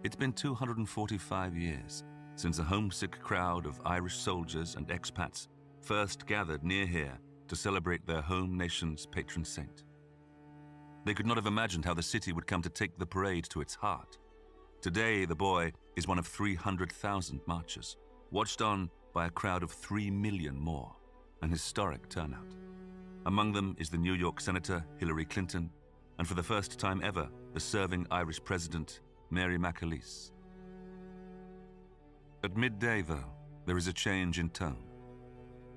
It's been 245 years since a homesick crowd of Irish soldiers and expats first gathered near here to celebrate their home nation's patron saint. They could not have imagined how the city would come to take the parade to its heart. Today, the boy is one of 300,000 marchers, watched on by a crowd of 3 million more, an historic turnout. Among them is the New York Senator Hillary Clinton, and for the first time ever, the serving Irish President, Mary McAleese. At midday, though, there is a change in tone.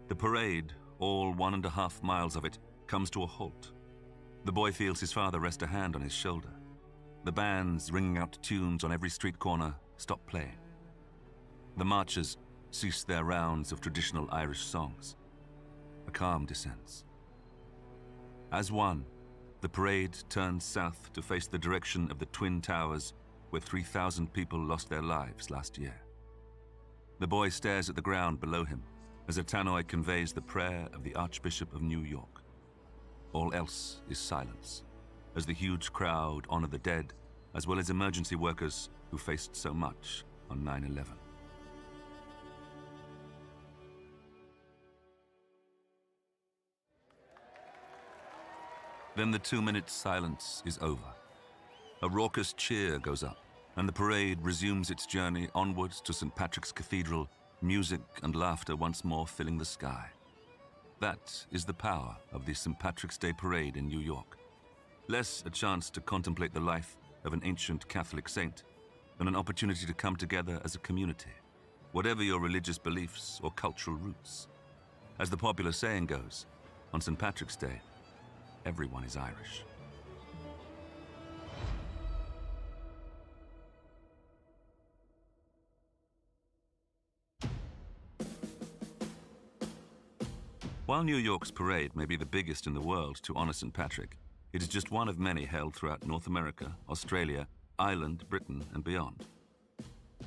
The parade, all 1.5 miles of it, comes to a halt. The boy feels his father rest a hand on his shoulder. The bands, ringing out tunes on every street corner, stop playing. The marchers cease their rounds of traditional Irish songs. A calm descends. As one, the parade turns south to face the direction of the Twin Towers, where 3,000 people lost their lives last year. The boy stares at the ground below him as a tannoy conveys the prayer of the Archbishop of New York. All else is silence, as the huge crowd honor the dead, as well as emergency workers who faced so much on 9/11. Then the 2-minute silence is over. A raucous cheer goes up, and the parade resumes its journey onwards to St. Patrick's Cathedral, music and laughter once more filling the sky. That is the power of the St. Patrick's Day Parade in New York. Less a chance to contemplate the life of an ancient Catholic saint than an opportunity to come together as a community, whatever your religious beliefs or cultural roots. As the popular saying goes, on St. Patrick's Day, everyone is Irish. While New York's parade may be the biggest in the world to honor St. Patrick, it is just one of many held throughout North America, Australia, Ireland, Britain, and beyond.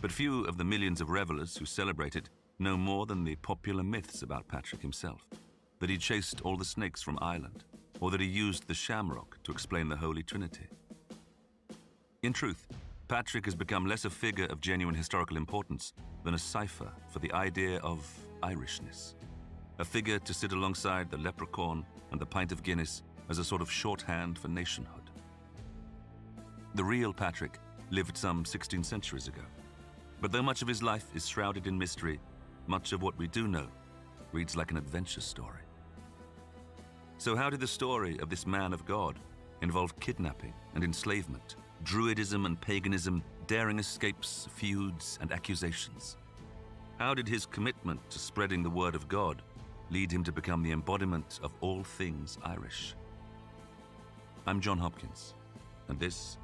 But few of the millions of revelers who celebrate it know more than the popular myths about Patrick himself, that he chased all the snakes from Ireland, or that he used the shamrock to explain the Holy Trinity. In truth, Patrick has become less a figure of genuine historical importance than a cipher for the idea of Irishness. A figure to sit alongside the leprechaun and the pint of Guinness as a sort of shorthand for nationhood. The real Patrick lived some 16 centuries ago. But though much of his life is shrouded in mystery, much of what we do know reads like an adventure story. So how did the story of this man of God involve kidnapping and enslavement, druidism and paganism, daring escapes, feuds, and accusations? How did his commitment to spreading the word of God lead him to become the embodiment of all things Irish? I'm John Hopkins, and this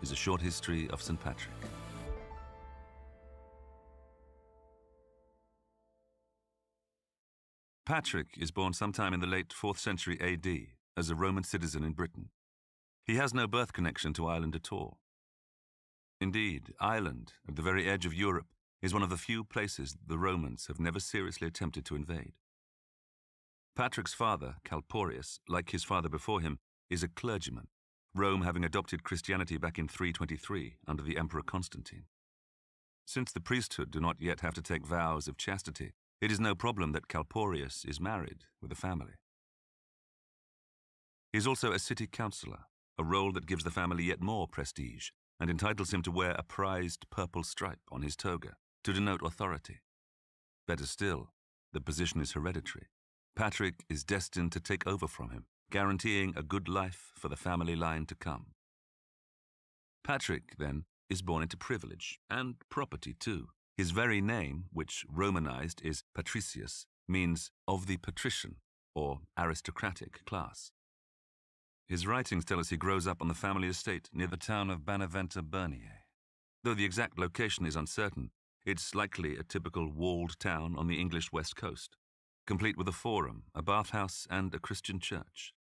is a short history of St. Patrick. Patrick is born sometime in the late 4th century AD as a Roman citizen in Britain. He has no birth connection to Ireland at all. Indeed, Ireland, at the very edge of Europe, is one of the few places the Romans have never seriously attempted to invade. Patrick's father, Calpurnius, like his father before him, is a clergyman, Rome having adopted Christianity back in 323 under the Emperor Constantine. Since the priesthood do not yet have to take vows of chastity, it is no problem that Calpurnius is married with a family. He is also a city councillor, a role that gives the family yet more prestige and entitles him to wear a prized purple stripe on his toga to denote authority. Better still, the position is hereditary. Patrick is destined to take over from him, guaranteeing a good life for the family line to come. Patrick, then, is born into privilege, and property too. His very name, which Romanized is Patricius, means of the patrician, or aristocratic class. His writings tell us he grows up on the family estate near the town of Banaventa Bernier. Though the exact location is uncertain, it's likely a typical walled town on the English west coast, complete with a forum, a bathhouse, and a Christian church.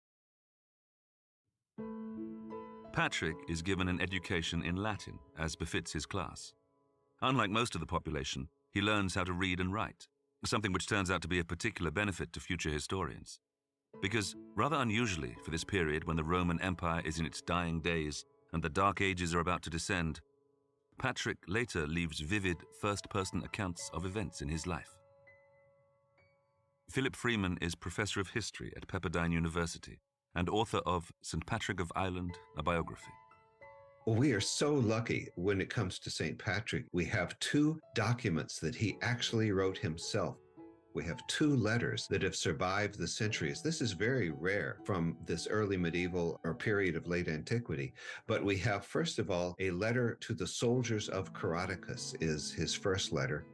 Patrick is given an education in Latin, as befits his class. Unlike most of the population, he learns how to read and write, something which turns out to be of particular benefit to future historians. Because, rather unusually for this period when the Roman Empire is in its dying days and the Dark Ages are about to descend, Patrick later leaves vivid first-person accounts of events in his life. Philip Freeman is professor of history at Pepperdine University and author of St. Patrick of Ireland, a biography. Well, we are so lucky when it comes to St. Patrick. We have 2 documents that he actually wrote himself. We have 2 letters that have survived the centuries. This is very rare from this early medieval or period of late antiquity. But we have, first of all, a letter to the soldiers of Coroticus is his first letter.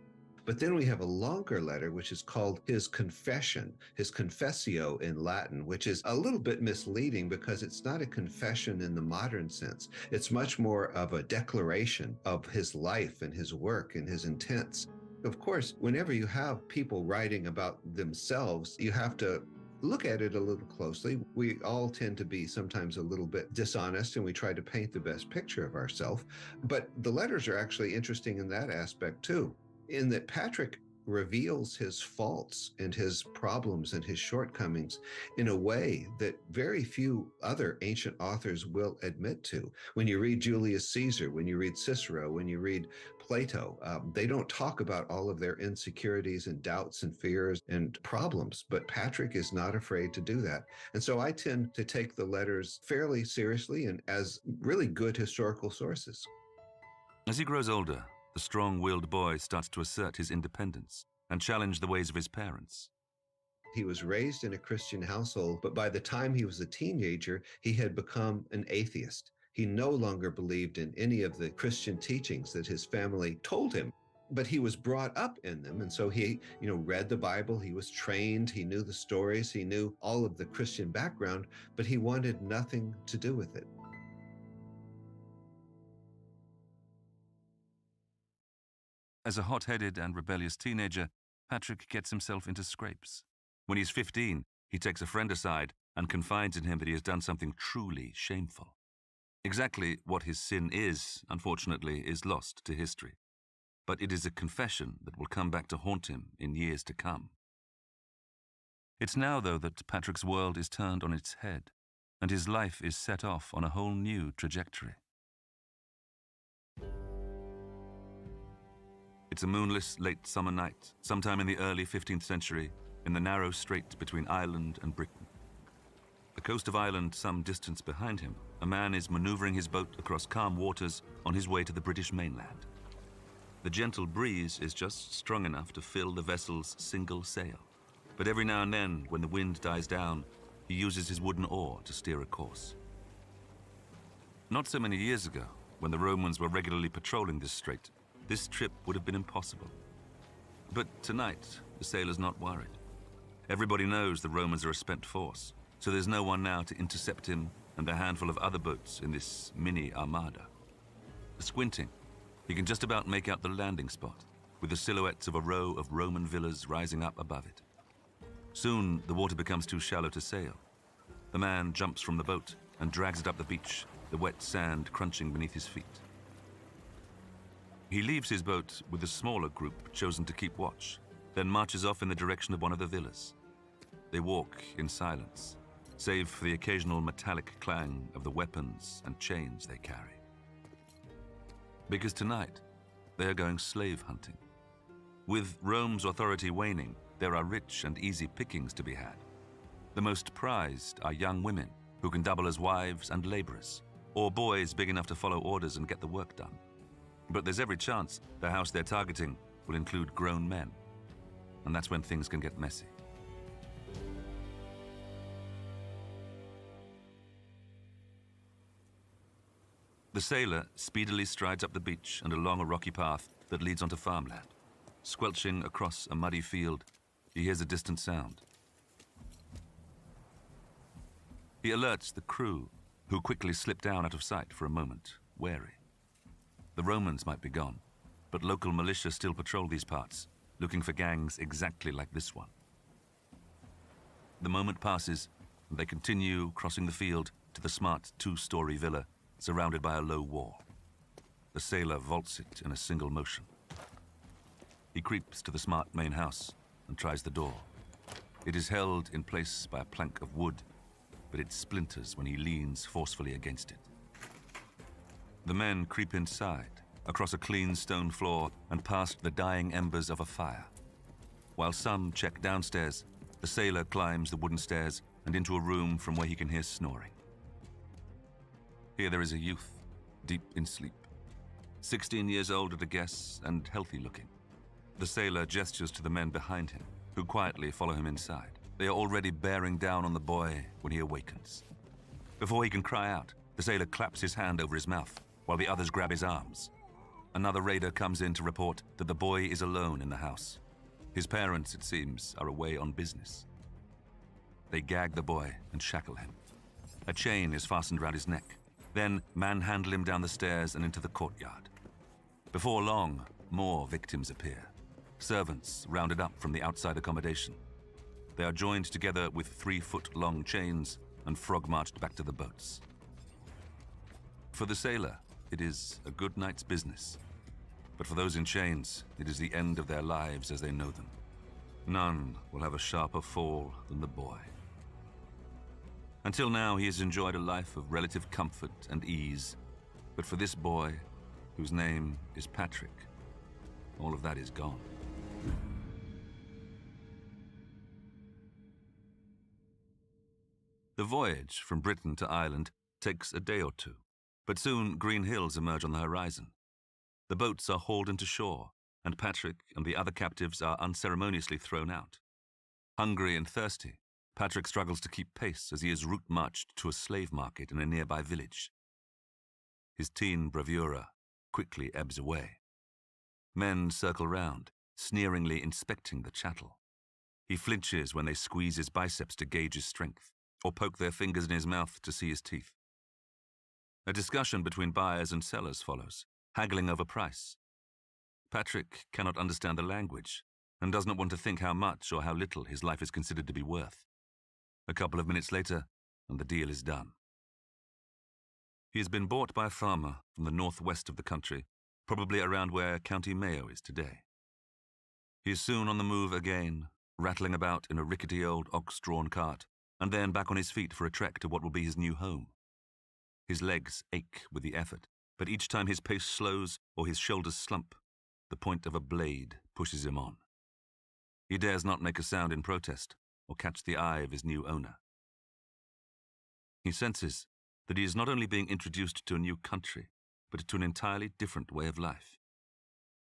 But then we have a longer letter, which is called his confession, his confessio in Latin, which is a little bit misleading because it's not a confession in the modern sense. It's much more of a declaration of his life and his work and his intents. Of course, whenever you have people writing about themselves, you have to look at it a little closely. We all tend to be sometimes a little bit dishonest and we try to paint the best picture of ourselves. But the letters are actually interesting in that aspect too, in that Patrick reveals his faults and his problems and his shortcomings in a way that very few other ancient authors will admit to. When you read Julius Caesar, when you read Cicero, when you read Plato, they don't talk about all of their insecurities and doubts and fears and problems, but Patrick is not afraid to do that. And so I tend to take the letters fairly seriously and as really good historical sources. As he grows older, the strong-willed boy starts to assert his independence and challenge the ways of his parents. He was raised in a Christian household, but by the time he was a teenager, he had become an atheist. He no longer believed in any of the Christian teachings that his family told him, but he was brought up in them. And so he, read the Bible, he was trained, he knew the stories, he knew all of the Christian background, but he wanted nothing to do with it. As a hot-headed and rebellious teenager, Patrick gets himself into scrapes. When he's 15, he takes a friend aside and confides in him that he has done something truly shameful. Exactly what his sin is, unfortunately, is lost to history. But it is a confession that will come back to haunt him in years to come. It's now, though, that Patrick's world is turned on its head, and his life is set off on a whole new trajectory. It's a moonless late summer night, sometime in the early 15th century, in the narrow strait between Ireland and Britain. The coast of Ireland, some distance behind him, a man is maneuvering his boat across calm waters on his way to the British mainland. The gentle breeze is just strong enough to fill the vessel's single sail, but every now and then, when the wind dies down, he uses his wooden oar to steer a course. Not so many years ago, when the Romans were regularly patrolling this strait, this trip would have been impossible. But tonight, the sailor's not worried. Everybody knows the Romans are a spent force, so there's no one now to intercept him and a handful of other boats in this mini armada. Squinting, he can just about make out the landing spot, with the silhouettes of a row of Roman villas rising up above it. Soon, the water becomes too shallow to sail. The man jumps from the boat and drags it up the beach, the wet sand crunching beneath his feet. He leaves his boat with a smaller group chosen to keep watch, then marches off in the direction of one of the villas. They walk in silence, save for the occasional metallic clang of the weapons and chains they carry. Because tonight, they are going slave hunting. With Rome's authority waning, there are rich and easy pickings to be had. The most prized are young women who can double as wives and laborers, or boys big enough to follow orders and get the work done. But there's every chance the house they're targeting will include grown men. And that's when things can get messy. The sailor speedily strides up the beach and along a rocky path that leads onto farmland. Squelching across a muddy field, he hears a distant sound. He alerts the crew, who quickly slip down out of sight for a moment, wary. The Romans might be gone, but local militia still patrol these parts, looking for gangs exactly like this one. The moment passes, and they continue crossing the field to the smart 2-story villa surrounded by a low wall. The sailor vaults it in a single motion. He creeps to the smart main house and tries the door. It is held in place by a plank of wood, but it splinters when he leans forcefully against it. The men creep inside, across a clean stone floor and past the dying embers of a fire. While some check downstairs, the sailor climbs the wooden stairs and into a room from where he can hear snoring. Here there is a youth, deep in sleep. 16 years old at a guess and healthy looking. The sailor gestures to the men behind him, who quietly follow him inside. They are already bearing down on the boy when he awakens. Before he can cry out, the sailor claps his hand over his mouth, while the others grab his arms. Another raider comes in to report that the boy is alone in the house. His parents, it seems, are away on business. They gag the boy and shackle him. A chain is fastened around his neck. Then manhandle him down the stairs and into the courtyard. Before long, more victims appear. Servants rounded up from the outside accommodation. They are joined together with 3-foot-long chains and frog-marched back to the boats. For the sailor, it is a good night's business. But for those in chains, it is the end of their lives as they know them. None will have a sharper fall than the boy. Until now, he has enjoyed a life of relative comfort and ease. But for this boy, whose name is Patrick, all of that is gone. The voyage from Britain to Ireland takes a day or two, but soon green hills emerge on the horizon. The boats are hauled into shore, and Patrick and the other captives are unceremoniously thrown out. Hungry and thirsty, Patrick struggles to keep pace as he is route marched to a slave market in a nearby village. His teen bravura quickly ebbs away. Men circle round, sneeringly inspecting the chattel. He flinches when they squeeze his biceps to gauge his strength, or poke their fingers in his mouth to see his teeth. A discussion between buyers and sellers follows, haggling over price. Patrick cannot understand the language and does not want to think how much or how little his life is considered to be worth. A couple of minutes later, and the deal is done. He has been bought by a farmer from the northwest of the country, probably around where County Mayo is today. He is soon on the move again, rattling about in a rickety old ox-drawn cart, and then back on his feet for a trek to what will be his new home. His legs ache with the effort, but each time his pace slows or his shoulders slump, the point of a blade pushes him on. He dares not make a sound in protest or catch the eye of his new owner. He senses that he is not only being introduced to a new country, but to an entirely different way of life.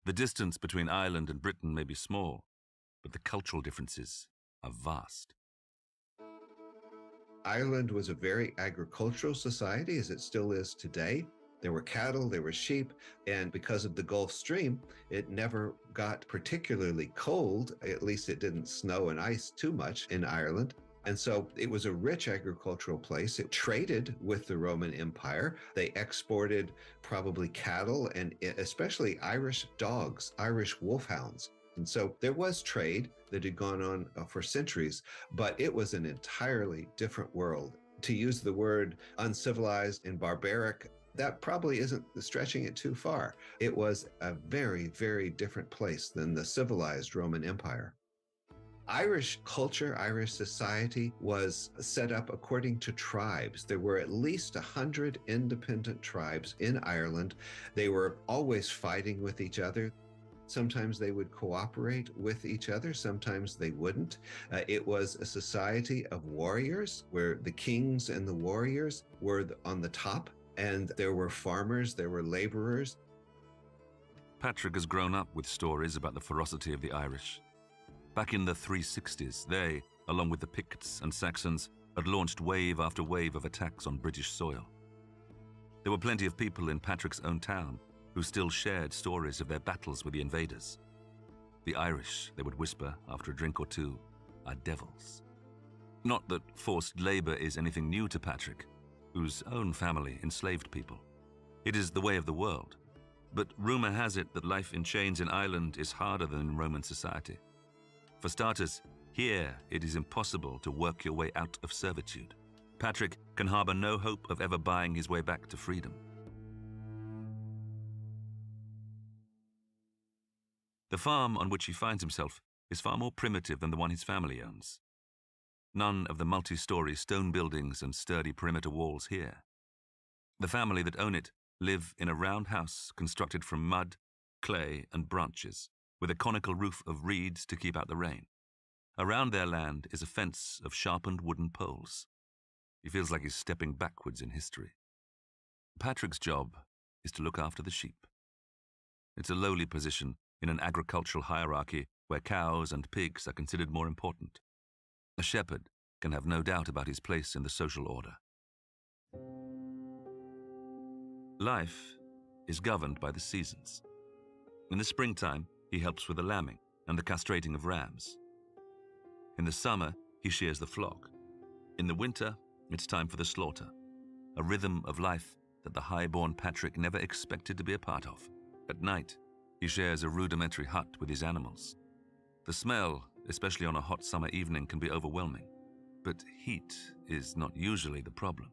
The distance between Ireland and Britain may be small, but the cultural differences are vast. Ireland was a very agricultural society, as it still is today. There were cattle, there were sheep, and because of the Gulf Stream, it never got particularly cold. At least it didn't snow and ice too much in Ireland. And so it was a rich agricultural place. It traded with the Roman Empire. They exported probably cattle and especially Irish dogs, Irish wolfhounds. And so there was trade that had gone on for centuries, but it was an entirely different world. To use the word uncivilized and barbaric, that probably isn't stretching it too far. It was a very, very different place than the civilized Roman Empire. Irish culture, Irish society was set up according to tribes. There were at least 100 independent tribes in Ireland. They were always fighting with each other. Sometimes they would cooperate with each other, sometimes they wouldn't. It was a society of warriors where the kings and the warriors were on the top, and there were farmers, there were laborers. Patrick has grown up with stories about the ferocity of the Irish. Back in the 360s, they, along with the Picts and Saxons, had launched wave after wave of attacks on British soil. There were plenty of people in Patrick's own town who still shared stories of their battles with the invaders. The Irish, they would whisper after a drink or two, are devils. Not that forced labor is anything new to Patrick, whose own family enslaved people. It is the way of the world. But rumor has it that life in chains in Ireland is harder than in Roman society. For starters, here it is impossible to work your way out of servitude. Patrick can harbor no hope of ever buying his way back to freedom. The farm on which he finds himself is far more primitive than the one his family owns. None of the multi-story stone buildings and sturdy perimeter walls here. The family that own it live in a round house constructed from mud, clay, and branches, with a conical roof of reeds to keep out the rain. Around their land is a fence of sharpened wooden poles. He feels like he's stepping backwards in history. Patrick's job is to look after the sheep. It's a lowly position in an agricultural hierarchy where cows and pigs are considered more important. A shepherd can have no doubt about his place in the social order. Life is governed by the seasons. In the springtime, he helps with the lambing and the castrating of rams. In the summer, he shears the flock. In the winter, it's time for the slaughter, a rhythm of life that the high-born Patrick never expected to be a part of. At night, he shares a rudimentary hut with his animals. The smell, especially on a hot summer evening, can be overwhelming, but heat is not usually the problem.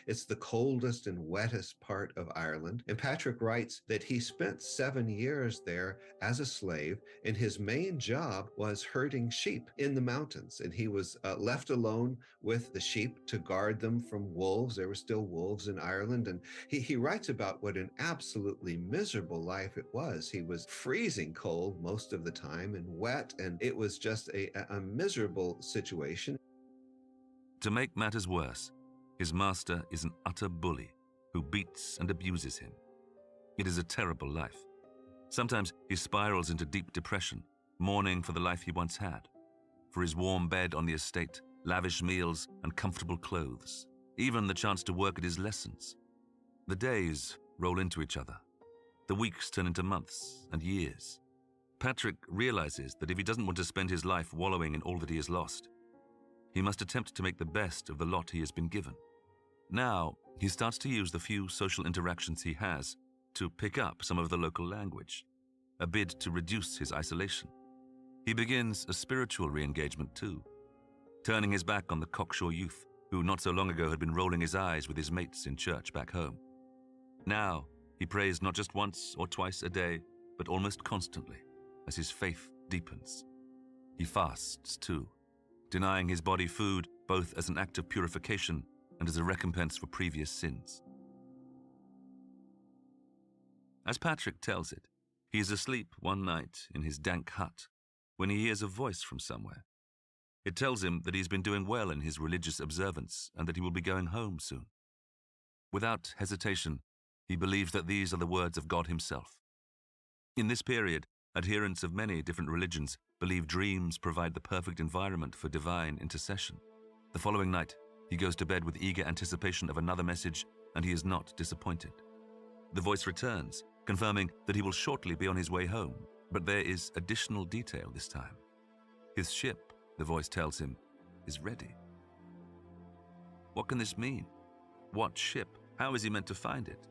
It's the coldest and wettest part of Ireland. And Patrick writes that he spent 7 years there as a slave, and his main job was herding sheep in the mountains. And he was left alone with the sheep to guard them from wolves. There were still wolves in Ireland. And he writes about what an absolutely miserable life it was. He was freezing cold most of the time and wet, and it was just a miserable situation. To make matters worse, his master is an utter bully who beats and abuses him. It is a terrible life. Sometimes he spirals into deep depression, mourning for the life he once had, for his warm bed on the estate, lavish meals, and comfortable clothes, even the chance to work at his lessons. The days roll into each other. The weeks turn into months and years. Patrick realizes that if he doesn't want to spend his life wallowing in all that he has lost, he must attempt to make the best of the lot he has been given. Now, he starts to use the few social interactions he has to pick up some of the local language, a bid to reduce his isolation. He begins a spiritual re-engagement too, turning his back on the cocksure youth who not so long ago had been rolling his eyes with his mates in church back home. Now, he prays not just once or twice a day, but almost constantly, as his faith deepens. He fasts too, denying his body food both as an act of purification and as a recompense for previous sins. As Patrick tells it, he is asleep one night in his dank hut when he hears a voice from somewhere. It tells him that he's been doing well in his religious observance and that he will be going home soon. Without hesitation, he believes that these are the words of God himself. In this period, adherents of many different religions believe dreams provide the perfect environment for divine intercession. The following night, he goes to bed with eager anticipation of another message, and he is not disappointed. The voice returns, confirming that he will shortly be on his way home, but there is additional detail this time. His ship, the voice tells him, is ready. What can this mean? What ship? How is he meant to find it?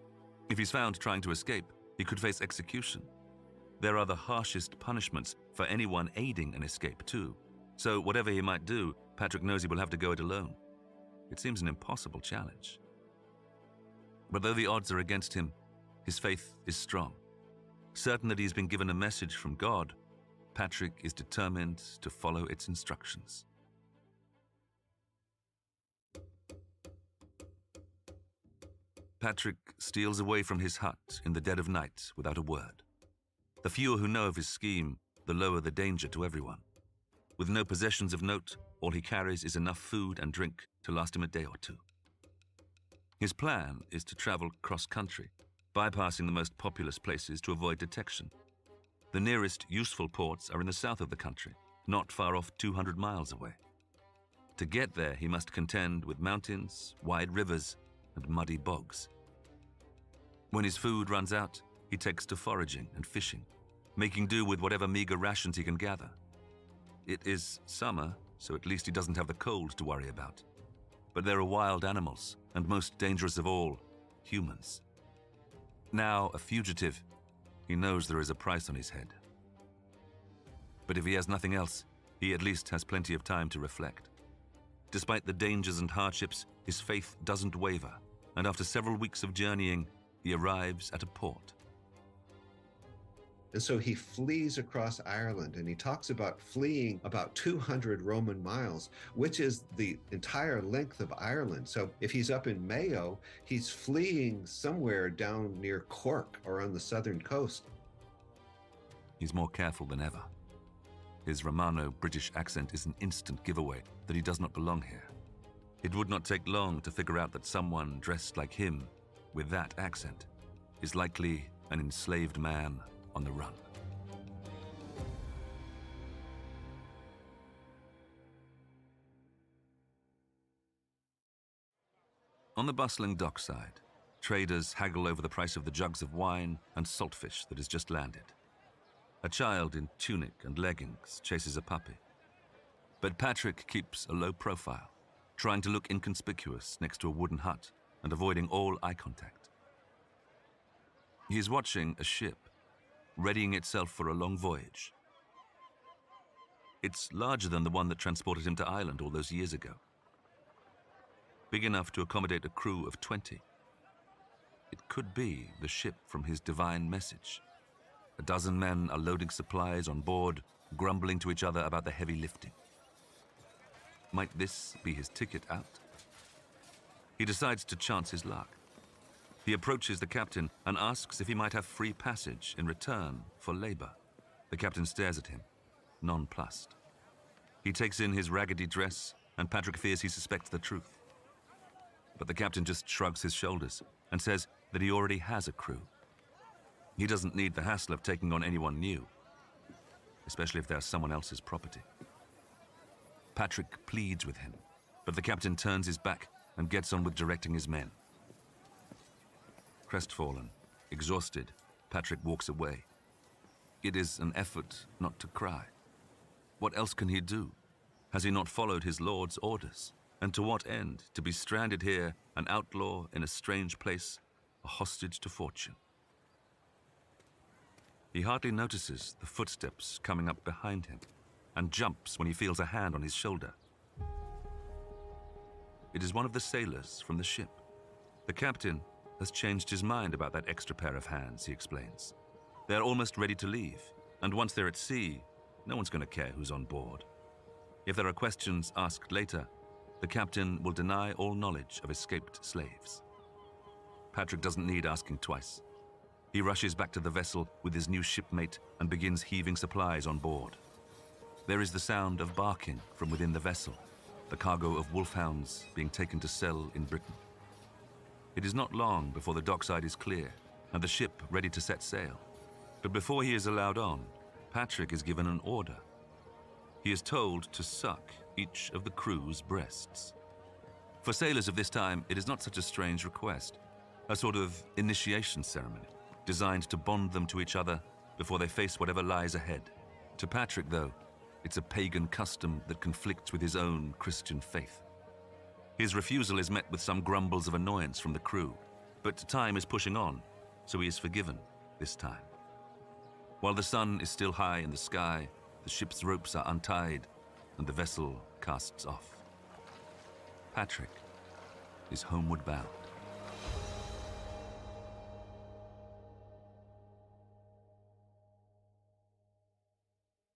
If he's found trying to escape, he could face execution. There are the harshest punishments for anyone aiding an escape too. So whatever he might do, Patrick knows he will have to go it alone. It seems an impossible challenge. But though the odds are against him, his faith is strong. Certain that he's been given a message from God, Patrick is determined to follow its instructions. Patrick steals away from his hut in the dead of night without a word. The fewer who know of his scheme, the lower the danger to everyone. With no possessions of note, all he carries is enough food and drink to last him a day or two. His plan is to travel cross-country, bypassing the most populous places to avoid detection. The nearest useful ports are in the south of the country, not far off 200 miles away. To get there, he must contend with mountains, wide rivers, and muddy bogs. When his food runs out, he takes to foraging and fishing, making do with whatever meager rations he can gather. It is summer, so at least he doesn't have the cold to worry about. But there are wild animals, and most dangerous of all, humans. Now a fugitive, he knows there is a price on his head. But if he has nothing else, he at least has plenty of time to reflect. Despite the dangers and hardships, his faith doesn't waver, and after several weeks of journeying, he arrives at a port. And so he flees across Ireland, and he talks about fleeing about 200 Roman miles, which is the entire length of Ireland. So if he's up in Mayo, he's fleeing somewhere down near Cork or on the southern coast. He's more careful than ever. His Romano-British accent is an instant giveaway that he does not belong here. It would not take long to figure out that someone dressed like him, with that accent, is likely an enslaved man on the run. On the bustling dockside, traders haggle over the price of the jugs of wine and saltfish that has just landed. A child in tunic and leggings chases a puppy. But Patrick keeps a low profile, trying to look inconspicuous next to a wooden hut and avoiding all eye contact. He is watching a ship, readying itself for a long voyage. It's larger than the one that transported him to Ireland all those years ago. Big enough to accommodate a crew of 20. It could be the ship from his divine message. A dozen men are loading supplies on board, grumbling to each other about the heavy lifting. Might this be his ticket out? He decides to chance his luck. He approaches the captain and asks if he might have free passage in return for labor. The captain stares at him, nonplussed. He takes in his raggedy dress, and Patrick fears he suspects the truth. But the captain just shrugs his shoulders and says that he already has a crew. He doesn't need the hassle of taking on anyone new, especially if they're someone else's property. Patrick pleads with him, but the captain turns his back and gets on with directing his men. Crestfallen, exhausted, Patrick walks away. It is an effort not to cry. What else can he do? Has he not followed his lord's orders? And to what end? To be stranded here, an outlaw in a strange place, a hostage to fortune. He hardly notices the footsteps coming up behind him and jumps when he feels a hand on his shoulder. It is one of the sailors from the ship. The captain has changed his mind about that extra pair of hands, he explains. They're almost ready to leave, and once they're at sea, no one's going to care who's on board. If there are questions asked later, the captain will deny all knowledge of escaped slaves. Patrick doesn't need asking twice. He rushes back to the vessel with his new shipmate and begins heaving supplies on board. There is the sound of barking from within the vessel, the cargo of wolfhounds being taken to sell in Britain. It is not long before the dockside is clear and the ship ready to set sail. But before he is allowed on, Patrick is given an order. He is told to suck each of the crew's breasts. For sailors of this time, it is not such a strange request, a sort of initiation ceremony designed to bond them to each other before they face whatever lies ahead. To Patrick, though, it's a pagan custom that conflicts with his own Christian faith. His refusal is met with some grumbles of annoyance from the crew, but time is pushing on, so he is forgiven this time. While the sun is still high in the sky, the ship's ropes are untied and the vessel casts off. Patrick is homeward bound.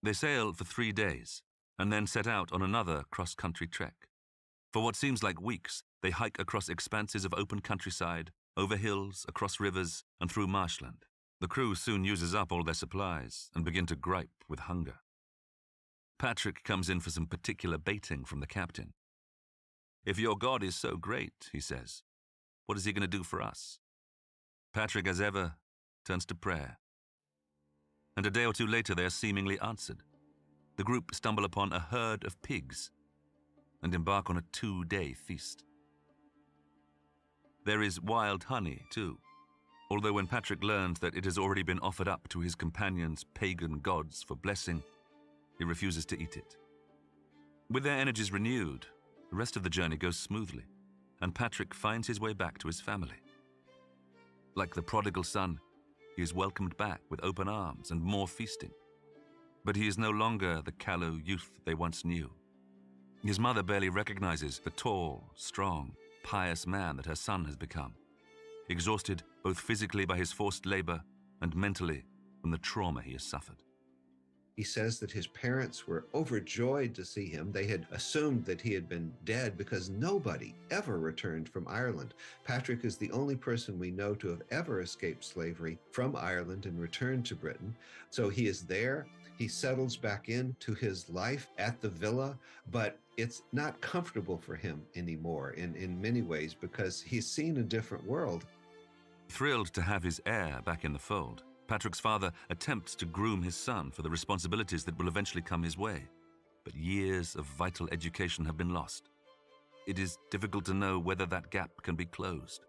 They sail for 3 days and then set out on another cross-country trek. For what seems like weeks, they hike across expanses of open countryside, over hills, across rivers, and through marshland. The crew soon uses up all their supplies and begin to gripe with hunger. Patrick comes in for some particular baiting from the captain. If your God is so great, he says, what is he going to do for us? Patrick, as ever, turns to prayer. And a day or two later, they are seemingly answered. The group stumble upon a herd of pigs and embark on a 2-day feast. There is wild honey, too, although when Patrick learns that it has already been offered up to his companions' pagan gods for blessing, he refuses to eat it. With their energies renewed, the rest of the journey goes smoothly, and Patrick finds his way back to his family. Like the prodigal son, he is welcomed back with open arms and more feasting. But he is no longer the callow youth they once knew. His mother barely recognizes the tall, strong, pious man that her son has become, exhausted both physically by his forced labor and mentally from the trauma he has suffered. He says that his parents were overjoyed to see him. They had assumed that he had been dead because nobody ever returned from Ireland. Patrick is the only person we know to have ever escaped slavery from Ireland and returned to Britain. So he is there. He settles back into his life at the villa, but it's not comfortable for him anymore in many ways because he's seen a different world. Thrilled to have his heir back in the fold, Patrick's father attempts to groom his son for the responsibilities that will eventually come his way. But years of vital education have been lost. It is difficult to know whether that gap can be closed.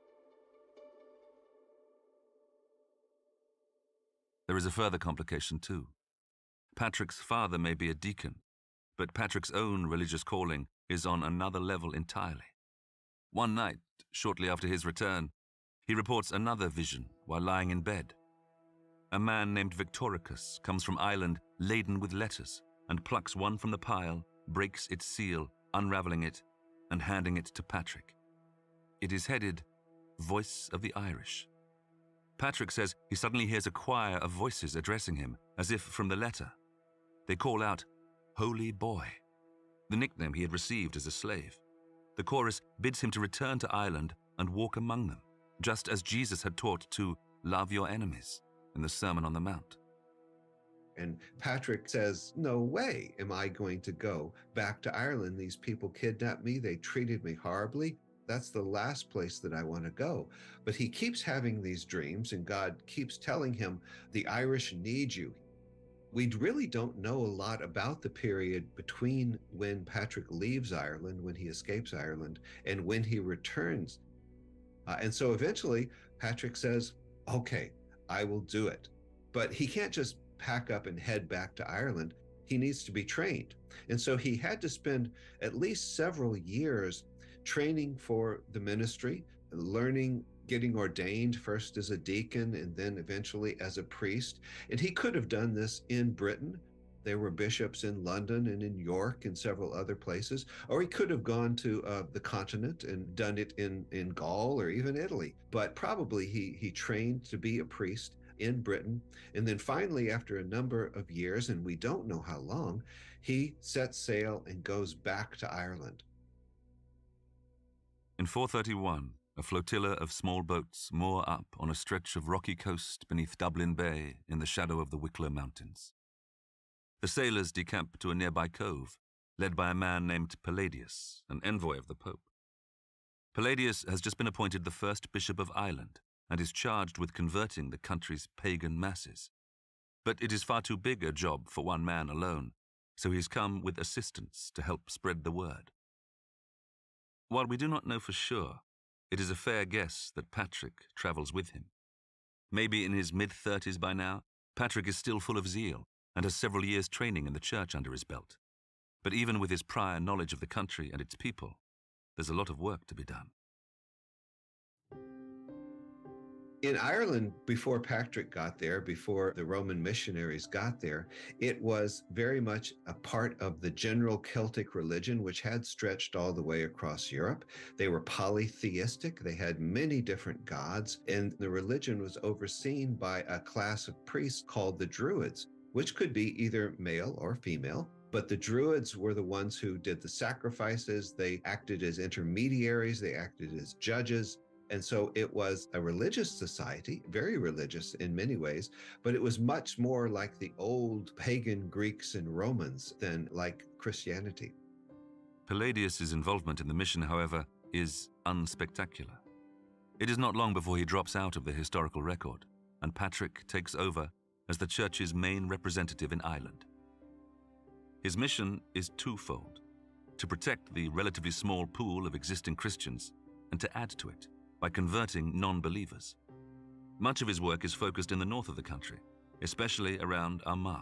There is a further complication too. Patrick's father may be a deacon, but Patrick's own religious calling is on another level entirely. One night, shortly after his return, he reports another vision while lying in bed. A man named Victoricus comes from Ireland laden with letters and plucks one from the pile, breaks its seal, unraveling it, and handing it to Patrick. It is headed, Voice of the Irish. Patrick says he suddenly hears a choir of voices addressing him, as if from the letter. They call out, Holy Boy, the nickname he had received as a slave. The chorus bids him to return to Ireland and walk among them, just as Jesus had taught to love your enemies in the Sermon on the Mount. And Patrick says, no way am I going to go back to Ireland. These people kidnapped me. They treated me horribly. That's the last place that I want to go. But he keeps having these dreams, and God keeps telling him, the Irish need you. We really don't know a lot about the period between when Patrick leaves Ireland, when he escapes Ireland, and when he returns. And so eventually Patrick says, okay, I will do it. But he can't just pack up and head back to Ireland. He needs to be trained. And so he had to spend at least several years training for the ministry, learning, getting ordained first as a deacon and then eventually as a priest. And he could have done this in Britain. There were bishops in London and in York and several other places. Or he could have gone to the continent and done it in Gaul or even Italy. But probably he trained to be a priest in Britain. And then finally, after a number of years, and we don't know how long, he sets sail and goes back to Ireland. In 431, a flotilla of small boats moor up on a stretch of rocky coast beneath Dublin Bay in the shadow of the Wicklow Mountains. The sailors decamp to a nearby cove, led by a man named Palladius, an envoy of the Pope. Palladius has just been appointed the first bishop of Ireland and is charged with converting the country's pagan masses. But it is far too big a job for one man alone, so he's come with assistance to help spread the word. While we do not know for sure, it is a fair guess that Patrick travels with him. Maybe in his mid-30s by now, Patrick is still full of zeal and has several years' training in the church under his belt. But even with his prior knowledge of the country and its people, there's a lot of work to be done. In Ireland, before Patrick got there, before the Roman missionaries got there, it was very much a part of the general Celtic religion, which had stretched all the way across Europe. They were polytheistic. They had many different gods, and the religion was overseen by a class of priests called the Druids, which could be either male or female. But the Druids were the ones who did the sacrifices. They acted as intermediaries. They acted as judges. And so it was a religious society, very religious in many ways, but it was much more like the old pagan Greeks and Romans than like Christianity. Palladius's involvement in the mission, however, is unspectacular. It is not long before he drops out of the historical record, and Patrick takes over as the church's main representative in Ireland. His mission is twofold: to protect the relatively small pool of existing Christians and to add to it by converting non-believers. Much of his work is focused in the north of the country, especially around Armagh.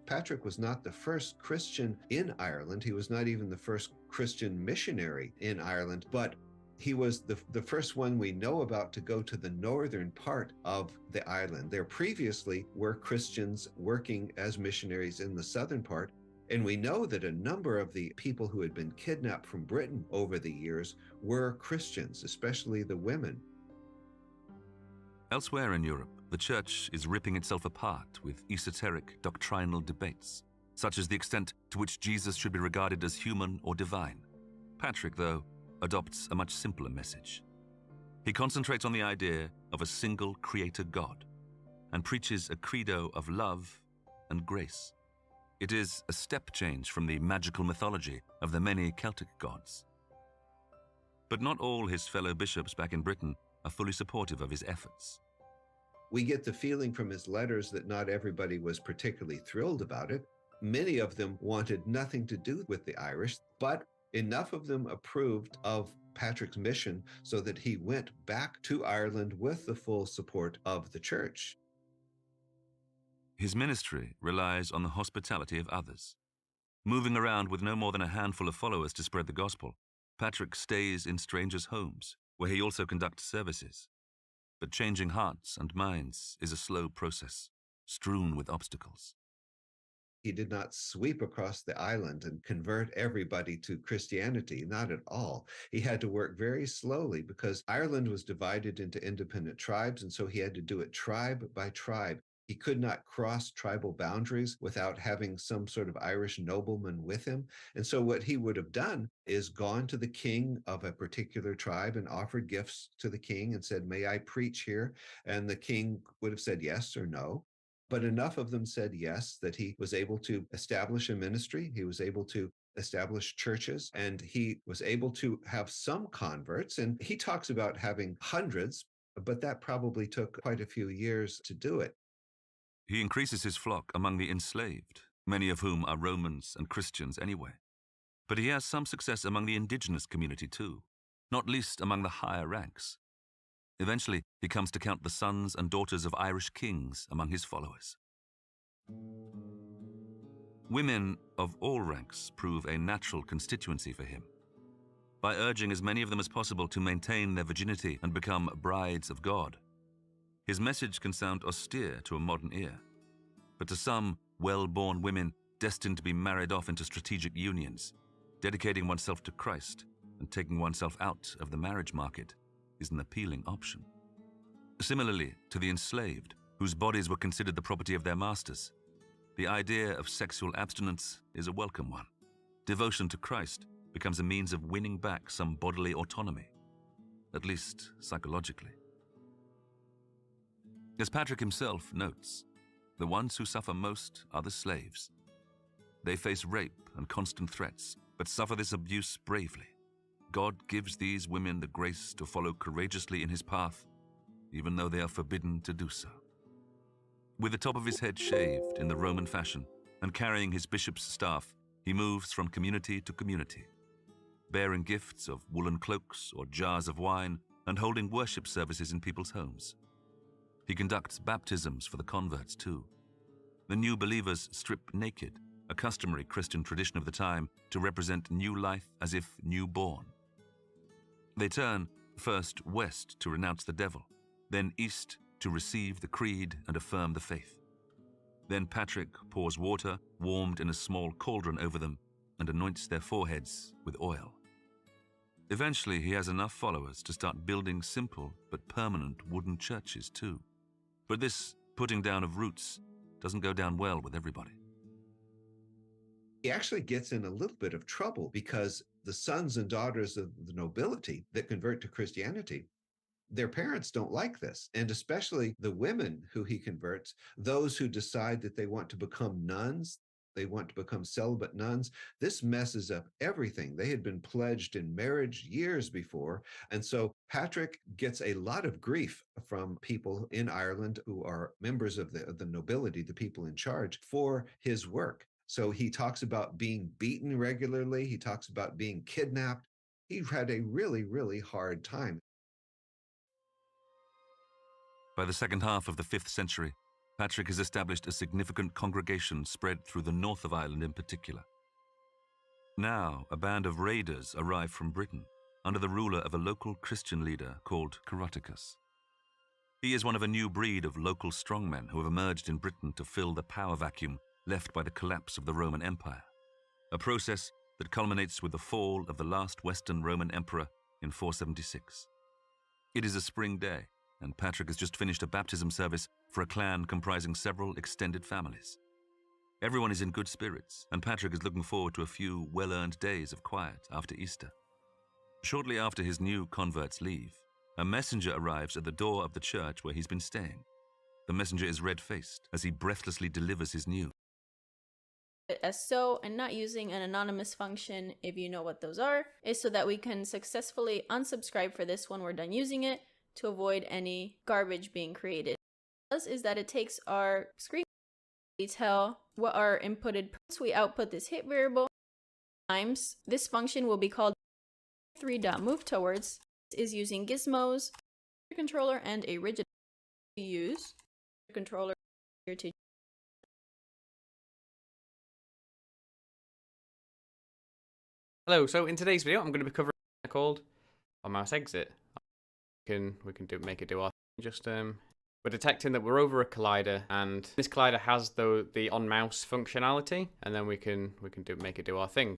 Patrick was not the first Christian in Ireland. He was not even the first Christian missionary in Ireland, but he was the first one we know about to go to the northern part of the island. There previously were Christians working as missionaries in the southern part, and we know that a number of the people who had been kidnapped from Britain over the years were Christians, especially the women. Elsewhere in Europe, the Church is ripping itself apart with esoteric doctrinal debates, such as the extent to which Jesus should be regarded as human or divine. Patrick, though, adopts a much simpler message. He concentrates on the idea of a single creator God and preaches a credo of love and grace. It is a step change from the magical mythology of the many Celtic gods. But not all his fellow bishops back in Britain are fully supportive of his efforts. We get the feeling from his letters that not everybody was particularly thrilled about it. Many of them wanted nothing to do with the Irish, but enough of them approved of Patrick's mission so that he went back to Ireland with the full support of the church. His ministry relies on the hospitality of others. Moving around with no more than a handful of followers to spread the gospel, Patrick stays in strangers' homes, where he also conducts services. But changing hearts and minds is a slow process, strewn with obstacles. He did not sweep across the island and convert everybody to Christianity, not at all. He had to work very slowly because Ireland was divided into independent tribes, and so he had to do it tribe by tribe. He could not cross tribal boundaries without having some sort of Irish nobleman with him. And so what he would have done is gone to the king of a particular tribe and offered gifts to the king and said, "May I preach here?" And the king would have said yes or no. But enough of them said yes that he was able to establish a ministry. He was able to establish churches, and he was able to have some converts. And he talks about having hundreds, but that probably took quite a few years to do it. He increases his flock among the enslaved, many of whom are Romans and Christians anyway. But he has some success among the indigenous community too, not least among the higher ranks. Eventually, he comes to count the sons and daughters of Irish kings among his followers. Women of all ranks prove a natural constituency for him. By urging as many of them as possible to maintain their virginity and become brides of God, his message can sound austere to a modern ear. But to some well-born women destined to be married off into strategic unions, dedicating oneself to Christ and taking oneself out of the marriage market is an appealing option. Similarly to the enslaved, whose bodies were considered the property of their masters, the idea of sexual abstinence is a welcome one. Devotion to Christ becomes a means of winning back some bodily autonomy, at least psychologically. As Patrick himself notes, the ones who suffer most are the slaves. They face rape and constant threats, but suffer this abuse bravely. God gives these women the grace to follow courageously in his path, even though they are forbidden to do so. With the top of his head shaved in the Roman fashion and carrying his bishop's staff, he moves from community to community, bearing gifts of woolen cloaks or jars of wine and holding worship services in people's homes. He conducts baptisms for the converts too. The new believers strip naked, a customary Christian tradition of the time to represent new life as if newborn. They turn first west to renounce the devil, then east to receive the creed and affirm the faith. Then Patrick pours water warmed in a small cauldron over them and anoints their foreheads with oil. Eventually, he has enough followers to start building simple but permanent wooden churches too. But this putting down of roots doesn't go down well with everybody. He actually gets in a little bit of trouble because the sons and daughters of the nobility that convert to Christianity, their parents don't like this. And especially the women who he converts, those who decide that they want to become nuns, they want to become celibate nuns. This messes up everything. They had been pledged in marriage years before. And so Patrick gets a lot of grief from people in Ireland who are members of the nobility, the people in charge, for his work. So he talks about being beaten regularly. He talks about being kidnapped. He had a really, really hard time. By the second half of the 5th century, Patrick has established a significant congregation spread through the north of Ireland in particular. Now, a band of raiders arrive from Britain under the ruler of a local Christian leader called Caroticus. He is one of a new breed of local strongmen who have emerged in Britain to fill the power vacuum left by the collapse of the Roman Empire, a process that culminates with the fall of the last Western Roman emperor in 476. It is a spring day, and Patrick has just finished a baptism service for a clan comprising several extended families. Everyone is in good spirits, and Patrick is looking forward to a few well-earned days of quiet after Easter. Shortly after his new converts leave, a messenger arrives at the door of the church where he's been staying. The messenger is red-faced as he breathlessly delivers his news. As so, and not using an anonymous function, if you know what those are, is so that we can successfully unsubscribe for this when we're done using it to avoid any garbage being created. What it does is that it takes our screen tell what our inputted, we output this hit variable times. This function will be called 3.move towards, is using gizmos, controller, and a rigid to use controller here to. Hello, so in today's video I'm going to be covering a called on mouse exit. We can make it do our thing. Just we're detecting that we're over a collider, and this collider has the on mouse functionality, and then we can make it do our thing.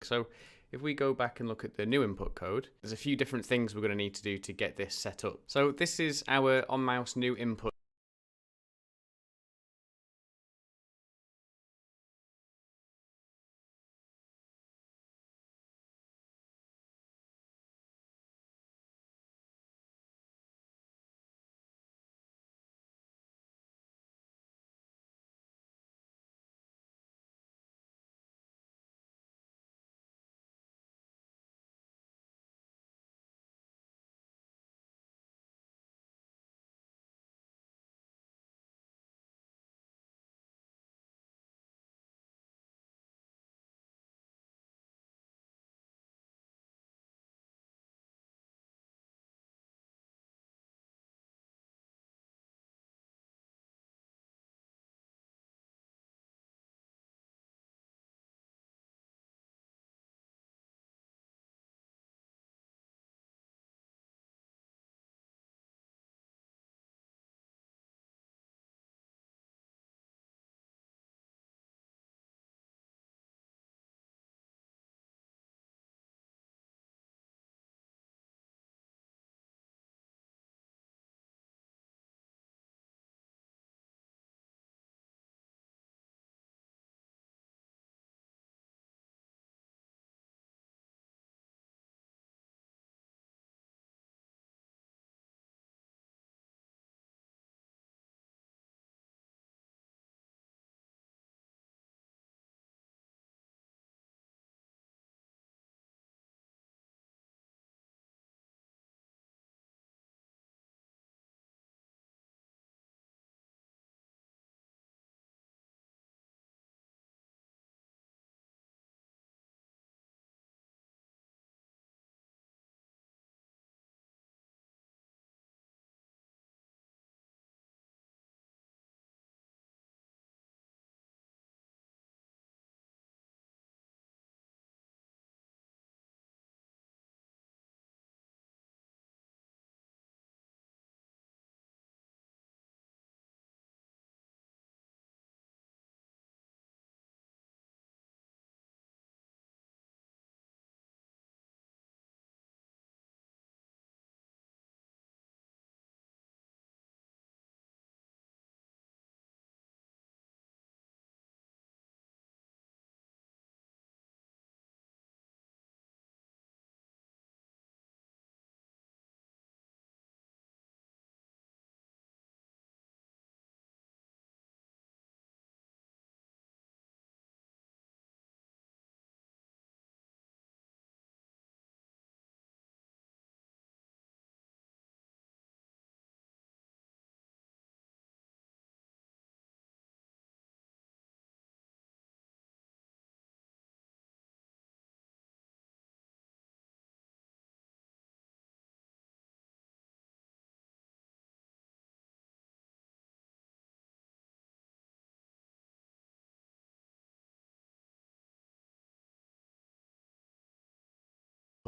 So if we go back and look at the new input code, there's a few different things we're going to need to do to get this set up. So this is our on mouse new input.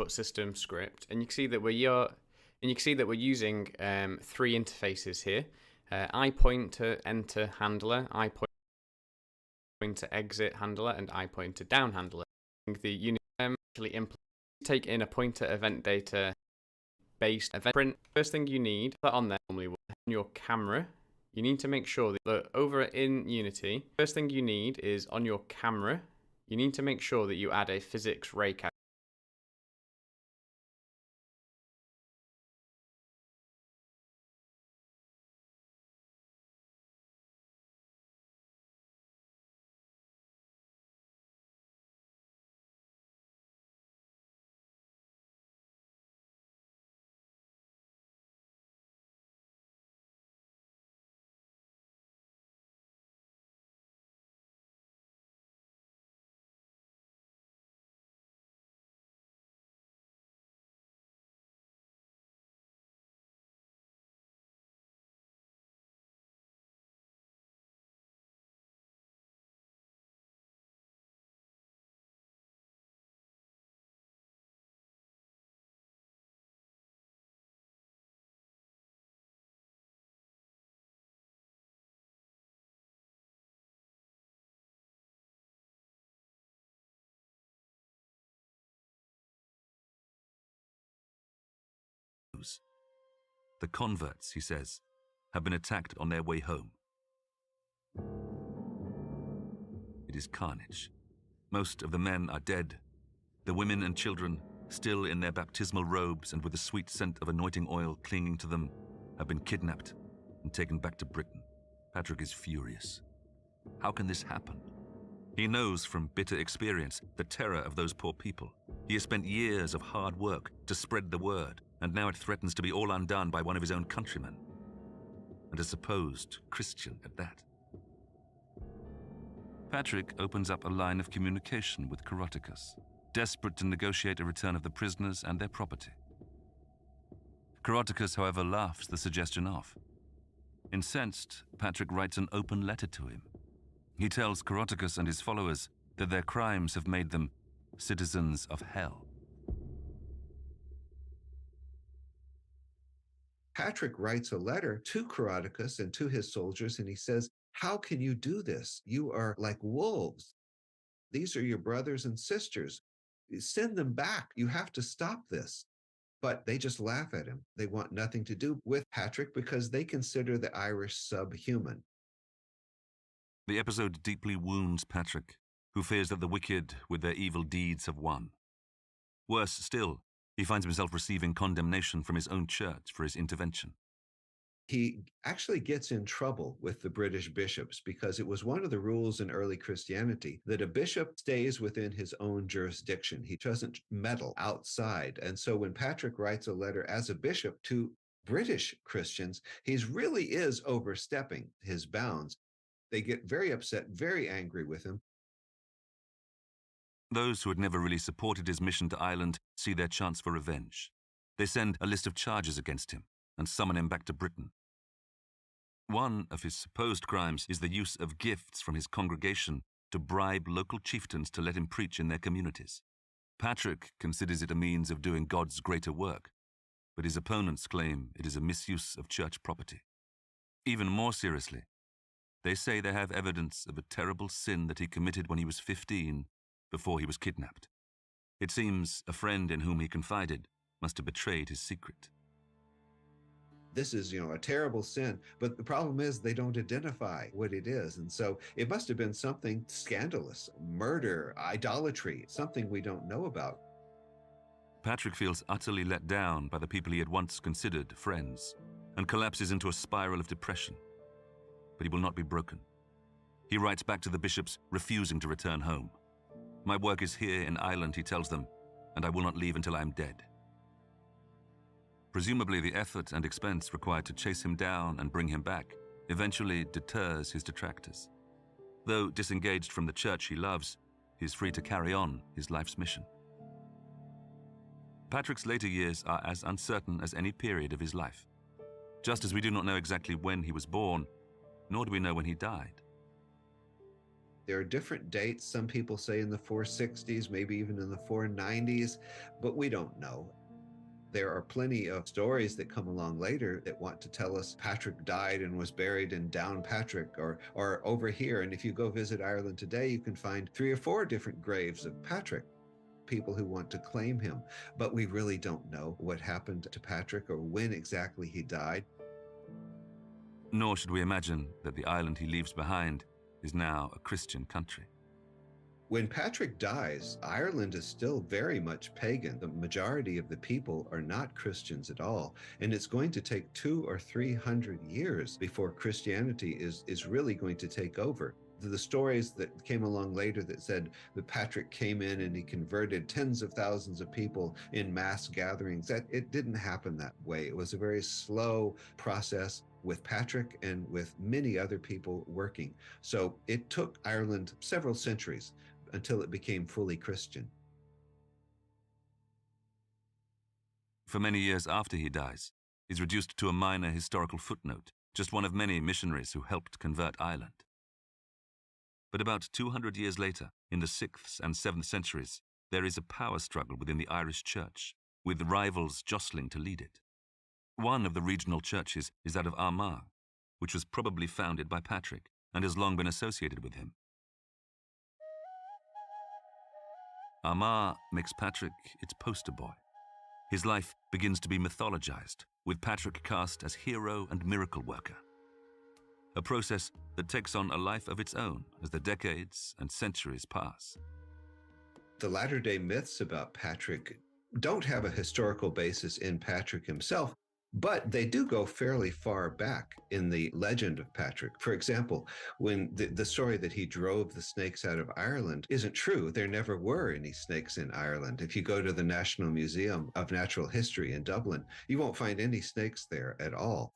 System script, and you can see that we're using three interfaces here: iPointer enter handler, iPointer exit handler, and iPointer down handler. The unit actually take in a pointer event data based event print. First thing you need, put on there normally on your camera. You need to make sure that over in Unity, first thing you need is on your camera, you need to make sure that you add a physics ray cap. The converts, he says, have been attacked on their way home. It is carnage. Most of the men are dead. The women and children, still in their baptismal robes and with the sweet scent of anointing oil clinging to them, have been kidnapped and taken back to Britain. Patrick is furious. How can this happen? He knows from bitter experience the terror of those poor people. He has spent years of hard work to spread the word, and now it threatens to be all undone by one of his own countrymen, and a supposed Christian at that. Patrick opens up a line of communication with Coroticus, desperate to negotiate a return of the prisoners and their property. Coroticus, however, laughs the suggestion off. Incensed, Patrick writes an open letter to him. He tells Coroticus and his followers that their crimes have made them citizens of hell. Patrick writes a letter to Coroticus and to his soldiers, and he says, "How can you do this? You are like wolves. These are your brothers and sisters. Send them back. You have to stop this." But they just laugh at him. They want nothing to do with Patrick because they consider the Irish subhuman. The episode deeply wounds Patrick, who fears that the wicked with their evil deeds have won. Worse still, he finds himself receiving condemnation from his own church for his intervention. He actually gets in trouble with the British bishops because it was one of the rules in early Christianity that a bishop stays within his own jurisdiction. He doesn't meddle outside. And so when Patrick writes a letter as a bishop to British Christians, he really is overstepping his bounds. They get very upset, very angry with him. Those who had never really supported his mission to Ireland see their chance for revenge. They send a list of charges against him and summon him back to Britain. One of his supposed crimes is the use of gifts from his congregation to bribe local chieftains to let him preach in their communities. Patrick considers it a means of doing God's greater work, but his opponents claim it is a misuse of church property. Even more seriously, they say they have evidence of a terrible sin that he committed when he was 15, before he was kidnapped. It seems a friend in whom he confided must have betrayed his secret. This is, a terrible sin, but the problem is they don't identify what it is. And so it must have been something scandalous, murder, idolatry, something we don't know about. Patrick feels utterly let down by the people he had once considered friends and collapses into a spiral of depression. But he will not be broken. He writes back to the bishops, refusing to return home. "My work is here in Ireland," he tells them, "and I will not leave until I am dead." Presumably the effort and expense required to chase him down and bring him back eventually deters his detractors. Though disengaged from the church he loves, he is free to carry on his life's mission. Patrick's later years are as uncertain as any period of his life. Just as we do not know exactly when he was born, nor do we know when he died. There are different dates. Some people say in the 460s, maybe even in the 490s, but we don't know. There are plenty of stories that come along later that want to tell us Patrick died and was buried in Downpatrick or over here. And if you go visit Ireland today, you can find 3 or 4 different graves of Patrick. people who want to claim him. But we really don't know what happened to Patrick or when exactly he died. Nor should we imagine that the island he leaves behind is now a Christian country. When Patrick dies, Ireland is still very much pagan. The majority of the people are not Christians at all. And it's going to take 200 or 300 years before Christianity is really going to take over. The stories that came along later that said that Patrick came in and he converted tens of thousands of people in mass gatherings, that it didn't happen that way. It was a very slow process with Patrick and with many other people working. So it took Ireland several centuries until it became fully Christian. For many years after he dies, he's reduced to a minor historical footnote, just one of many missionaries who helped convert Ireland. But about 200 years later, in the 6th and 7th centuries, there is a power struggle within the Irish church, with rivals jostling to lead it. One of the regional churches is that of Armagh, which was probably founded by Patrick and has long been associated with him. Armagh makes Patrick its poster boy. His life begins to be mythologized, with Patrick cast as hero and miracle worker. A process that takes on a life of its own as the decades and centuries pass. The latter-day myths about Patrick don't have a historical basis in Patrick himself, but they do go fairly far back in the legend of Patrick. For example, when the story that he drove the snakes out of Ireland isn't true. There never were any snakes in Ireland. If you go to the National Museum of Natural History in Dublin, you won't find any snakes there at all.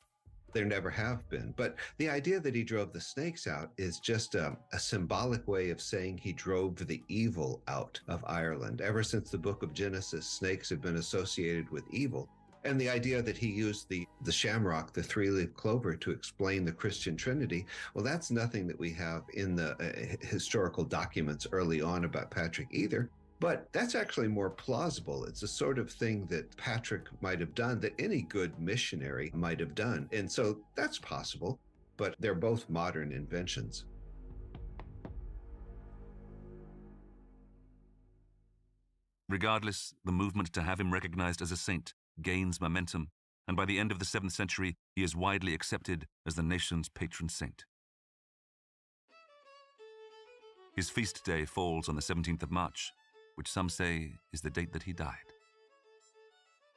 There never have been. But the idea that he drove the snakes out is just a symbolic way of saying he drove the evil out of Ireland. Ever since the book of Genesis, snakes have been associated with evil. And the idea that he used the shamrock, the three-leaf clover, to explain the Christian Trinity, well, that's nothing that we have in the historical documents early on about Patrick either. But that's actually more plausible. It's a sort of thing that Patrick might have done, that any good missionary might have done. And so that's possible, but they're both modern inventions. Regardless, the movement to have him recognized as a saint gains momentum, and by the end of the 7th century, he is widely accepted as the nation's patron saint. His feast day falls on the 17th of March, which some say is the date that he died.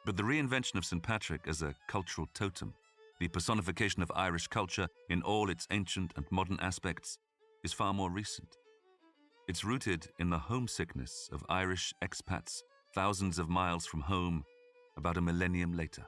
But the reinvention of St. Patrick as a cultural totem, the personification of Irish culture in all its ancient and modern aspects, is far more recent. It's rooted in the homesickness of Irish expats thousands of miles from home about a millennium later.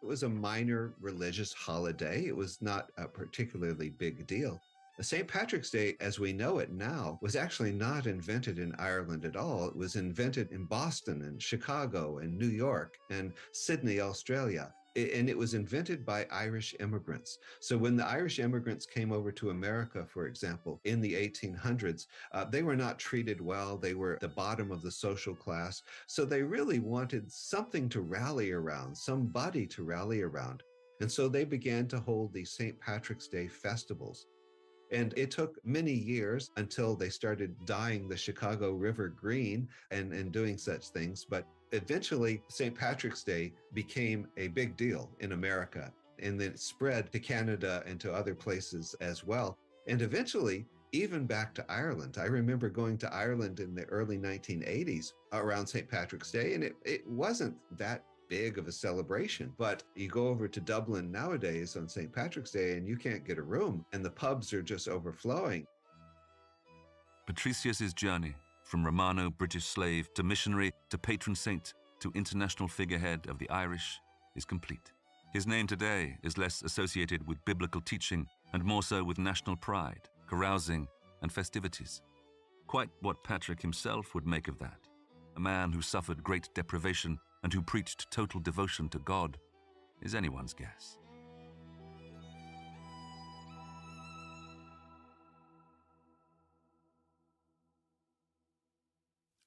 It was a minor religious holiday. It was not a particularly big deal. St. Patrick's Day, as we know it now, was actually not invented in Ireland at all. It was invented in Boston and Chicago and New York and Sydney, Australia. And it was invented by Irish immigrants. So when the Irish immigrants came over to America, for example, in the 1800s, they were not treated well. They were at the bottom of the social class. So they really wanted something to rally around, somebody to rally around. And so they began to hold these St. Patrick's Day festivals. And it took many years until they started dyeing the Chicago River green and doing such things. But eventually, St. Patrick's Day became a big deal in America. And then it spread to Canada and to other places as well. And eventually, even back to Ireland. I remember going to Ireland in the early 1980s around St. Patrick's Day, and it wasn't that big of a celebration. But you go over to Dublin nowadays on St. Patrick's Day and you can't get a room, and the pubs are just overflowing. Patricius's journey from Romano British slave to missionary to patron saint to international figurehead of the Irish is complete. His name today is less associated with biblical teaching and more so with national pride, carousing, and festivities. Quite what Patrick himself would make of that. A man who suffered great deprivation and who preached total devotion to God is anyone's guess.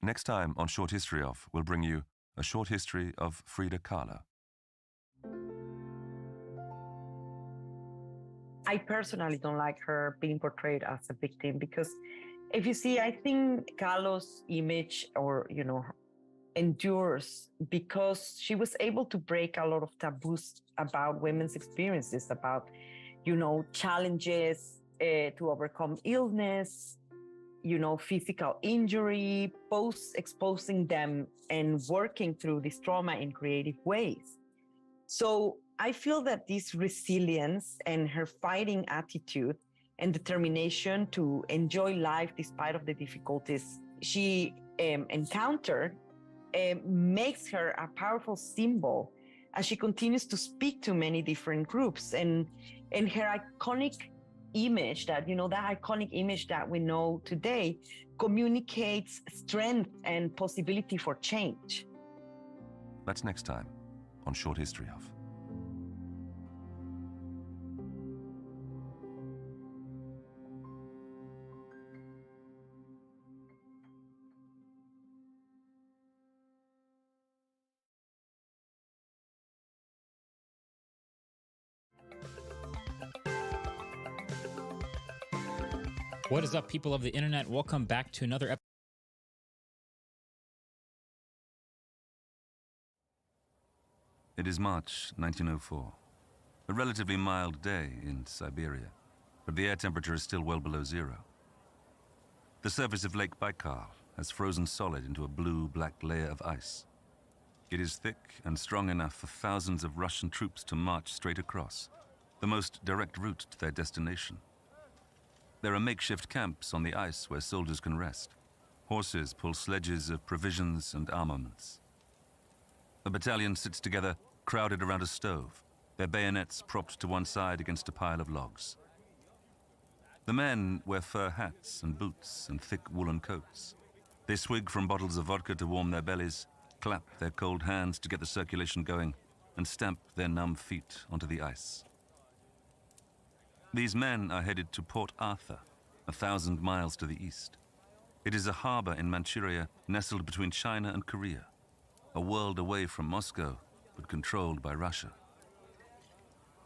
Next time on Short History Of, we'll bring you a short history of Frida Kahlo. I personally don't like her being portrayed as a victim because If you see, I think Kahlo's image, or endures because she was able to break a lot of taboos about women's experiences, about challenges to overcome illness, physical injury, both exposing them and working through this trauma in creative ways. So I feel that this resilience and her fighting attitude and determination to enjoy life despite of the difficulties she encountered makes her a powerful symbol as she continues to speak to many different groups, and her iconic image that iconic image that we know today communicates strength and possibility for change. That's next time on Short History of. What is up, people of the internet? Welcome back to another episode. It is March 1904. A relatively mild day in Siberia, but the air temperature is still well below zero. The surface of Lake Baikal has frozen solid into a blue-black layer of ice. It is thick and strong enough for thousands of Russian troops to march straight across, the most direct route to their destination. There are makeshift camps on the ice where soldiers can rest. Horses pull sledges of provisions and armaments. The battalion sits together, crowded around a stove, their bayonets propped to one side against a pile of logs. The men wear fur hats and boots and thick woolen coats. They swig from bottles of vodka to warm their bellies, clap their cold hands to get the circulation going, and stamp their numb feet onto the ice. These men are headed to Port Arthur, 1,000 miles to the east. It is a harbor in Manchuria nestled between China and Korea, a world away from Moscow, but controlled by Russia.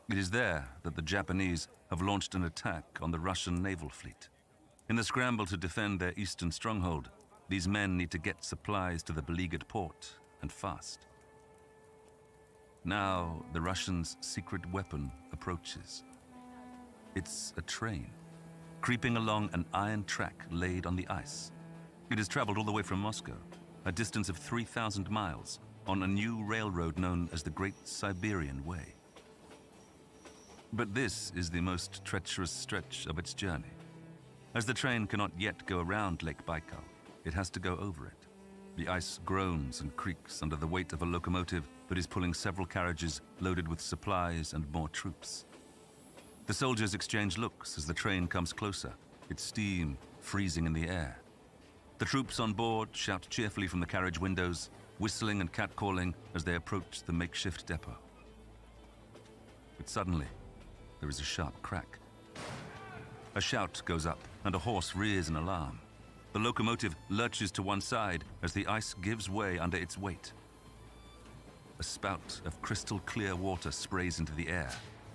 It is there that the Japanese have launched an attack on the Russian naval fleet. In the scramble to defend their eastern stronghold, these men need to get supplies to the beleaguered port, and fast. Now the Russians' secret weapon approaches. It's a train, creeping along an iron track laid on the ice. It has traveled all the way from Moscow, a distance of 3,000 miles, on a new railroad known as the Great Siberian Way. But this is the most treacherous stretch of its journey. As the train cannot yet go around Lake Baikal, it has to go over it. The ice groans and creaks under the weight of a locomotive that is pulling several carriages loaded with supplies and more troops. The soldiers exchange looks as the train comes closer, its steam freezing in the air. The troops on board shout cheerfully from the carriage windows, whistling and catcalling as they approach the makeshift depot. But suddenly, there is a sharp crack. A shout goes up, and a horse rears in alarm. The locomotive lurches to one side as the ice gives way under its weight. A spout of crystal-clear water sprays into the air.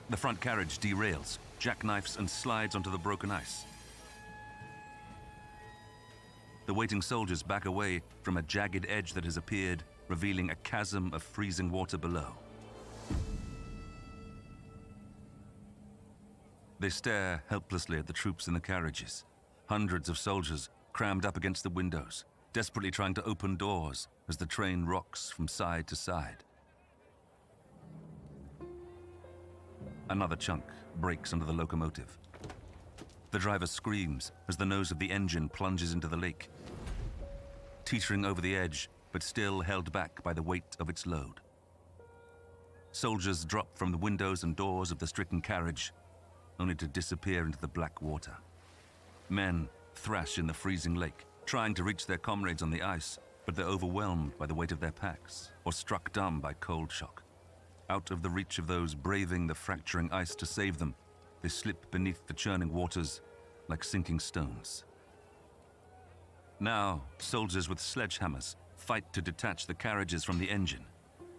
The front carriage derails, jackknifes, and slides onto the broken ice. The waiting soldiers back away from a jagged edge that has appeared, revealing a chasm of freezing water below. They stare helplessly at the troops in the carriages. Hundreds of soldiers crammed up against the windows, desperately trying to open doors as the train rocks from side to side. Another chunk breaks under the locomotive. The driver screams as the nose of the engine plunges into the lake, teetering over the edge, but still held back by the weight of its load. Soldiers drop from the windows and doors of the stricken carriage, only to disappear into the black water. Men thrash in the freezing lake, trying to reach their comrades on the ice, but they're overwhelmed by the weight of their packs or struck dumb by cold shock. Out of the reach of those braving the fracturing ice to save them, they slip beneath the churning waters like sinking stones. Now, soldiers with sledgehammers fight to detach the carriages from the engine.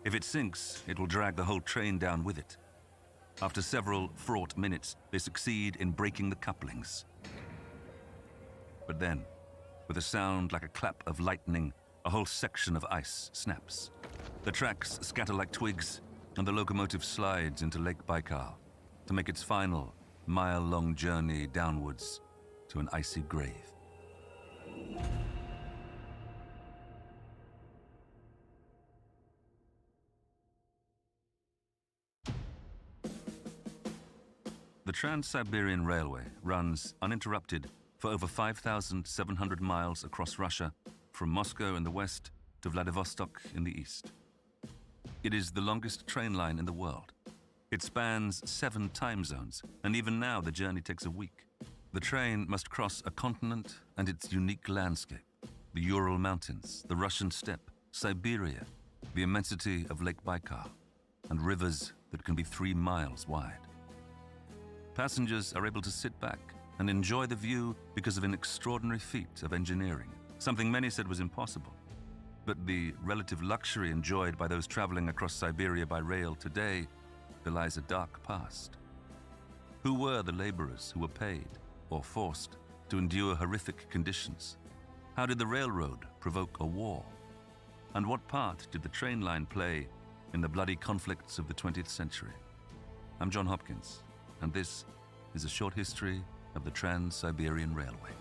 If it sinks, it will drag the whole train down with it. After several fraught minutes, they succeed in breaking the couplings. But then, with a sound like a clap of lightning, a whole section of ice snaps. The tracks scatter like twigs, and the locomotive slides into Lake Baikal to make its final mile-long journey downwards to an icy grave. The Trans-Siberian Railway runs uninterrupted for over 5,700 miles across Russia, from Moscow in the west to Vladivostok in the east. It is the longest train line in the world. It spans 7 time zones, and even now the journey takes a week. The train must cross a continent and its unique landscape: the Ural Mountains, the Russian steppe, Siberia, the immensity of Lake Baikal, and rivers that can be 3 miles wide. Passengers are able to sit back and enjoy the view because of an extraordinary feat of engineering, something many said was impossible. But the relative luxury enjoyed by those traveling across Siberia by rail today belies a dark past. Who were the laborers who were paid or forced to endure horrific conditions? How did the railroad provoke a war? And what part did the train line play in the bloody conflicts of the 20th century? I'm John Hopkins, and this is a short history of the Trans-Siberian Railway.